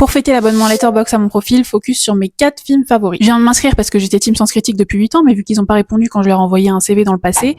Pour fêter l'abonnement Letterboxd à mon profil, focus sur mes 4 films favoris. Je viens de m'inscrire parce que j'étais team Sens Critique depuis 8 ans, mais vu qu'ils ont pas répondu quand je leur ai envoyé un CV dans le passé,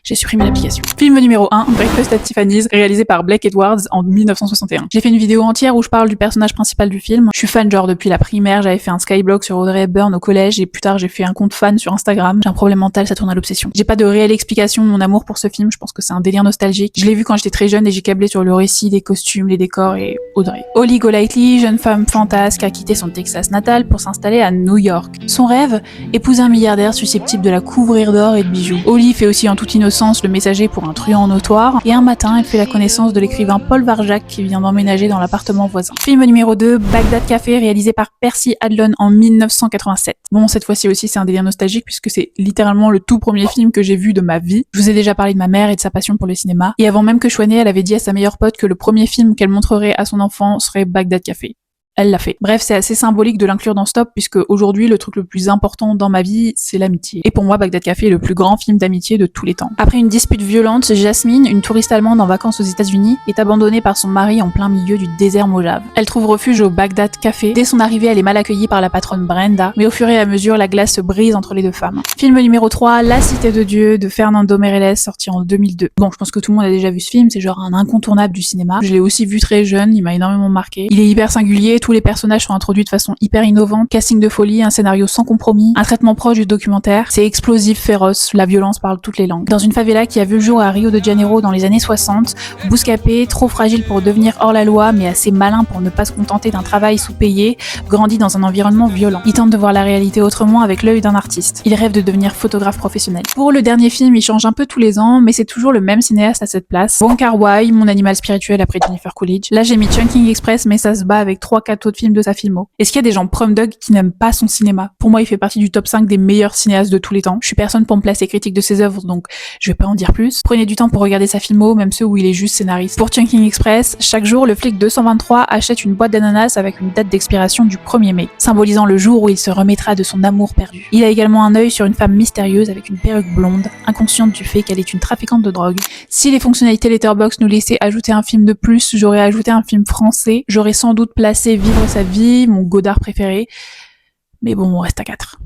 j'ai supprimé l'application. Film numéro 1, Breakfast at Tiffany's, réalisé par Blake Edwards en 1961. J'ai fait une vidéo entière où je parle du personnage principal du film. Je suis fan genre depuis la primaire, j'avais fait un skyblock sur Audrey Hepburn au collège et plus tard j'ai fait un compte fan sur Instagram. J'ai un problème mental, ça tourne à l'obsession. J'ai pas de réelle explication de mon amour pour ce film, je pense que c'est un délire nostalgique. Je l'ai vu quand j'étais très jeune et j'ai câblé sur le récit, les costumes, les décors et Audrey. Holly Golightly, jeune femme fantasque, a quitté son Texas natal pour s'installer à New York. Son rêve, épouser un milliardaire susceptible de la couvrir d'or et de bijoux. Holly fait aussi en toute innocence le messager pour un truand notoire, et un matin, elle fait la connaissance de l'écrivain Paul Varjak qui vient d'emménager dans l'appartement voisin. Film numéro 2, Bagdad Café, réalisé par Percy Adlon en 1987. Bon, cette fois-ci aussi, c'est un délire nostalgique puisque c'est littéralement le tout premier film que j'ai vu de ma vie. Je vous ai déjà parlé de ma mère et de sa passion pour le cinéma, et avant même que je sois née, elle avait dit à sa meilleure pote que le premier film qu'elle montrerait à son enfant serait Bagdad Café. Elle l'a fait. Bref, c'est assez symbolique de l'inclure dans Stop puisque aujourd'hui, le truc le plus important dans ma vie, c'est l'amitié. Et pour moi, Bagdad Café est le plus grand film d'amitié de tous les temps. Après une dispute violente, Jasmine, une touriste allemande en vacances aux États-Unis, est abandonnée par son mari en plein milieu du désert Mojave. Elle trouve refuge au Bagdad Café. Dès son arrivée, elle est mal accueillie par la patronne Brenda, mais au fur et à mesure, la glace se brise entre les deux femmes. Film numéro 3, La Cité de Dieu de Fernando Meirelles, sorti en 2002. Bon, je pense que tout le monde a déjà vu ce film, c'est genre un incontournable du cinéma. Je l'ai aussi vu très jeune, il m'a énormément marqué. Il est hyper singulier, tous les personnages sont introduits de façon hyper innovante, casting de folie, un scénario sans compromis, un traitement proche du documentaire, c'est explosif, féroce, la violence parle toutes les langues. Dans une favela qui a vu le jour à Rio de Janeiro dans les années 60, Bouscapé, trop fragile pour devenir hors la loi mais assez malin pour ne pas se contenter d'un travail sous-payé, grandit dans un environnement violent. Il tente de voir la réalité autrement avec l'œil d'un artiste. Il rêve de devenir photographe professionnel. Pour le dernier film, il change un peu tous les ans, mais c'est toujours le même cinéaste à cette place. Wong Kar-wai, mon animal spirituel après Jennifer Coolidge. Là j'ai mis Chungking Express, mais ça se bat avec 3-4 autres films de sa filmo. Est-ce qu'il y a des gens prom dog qui n'aiment pas son cinéma? Pour moi, il fait partie du top 5 des meilleurs cinéastes de tous les temps. Je suis personne pour me placer critique de ses œuvres, donc je vais pas en dire plus. Prenez du temps pour regarder sa filmo, même ceux où il est juste scénariste. Pour Chungking Express, chaque jour, le flic 223 achète une boîte d'ananas avec une date d'expiration du 1er mai, symbolisant le jour où il se remettra de son amour perdu. Il a également un œil sur une femme mystérieuse avec une perruque blonde, inconsciente du fait qu'elle est une trafiquante de drogue. Si les fonctionnalités Letterboxd nous laissaient ajouter un film de plus, j'aurais ajouté un film français. J'aurais sans doute placé Vivre sa vie, mon Godard préféré. Mais bon, on reste à 4.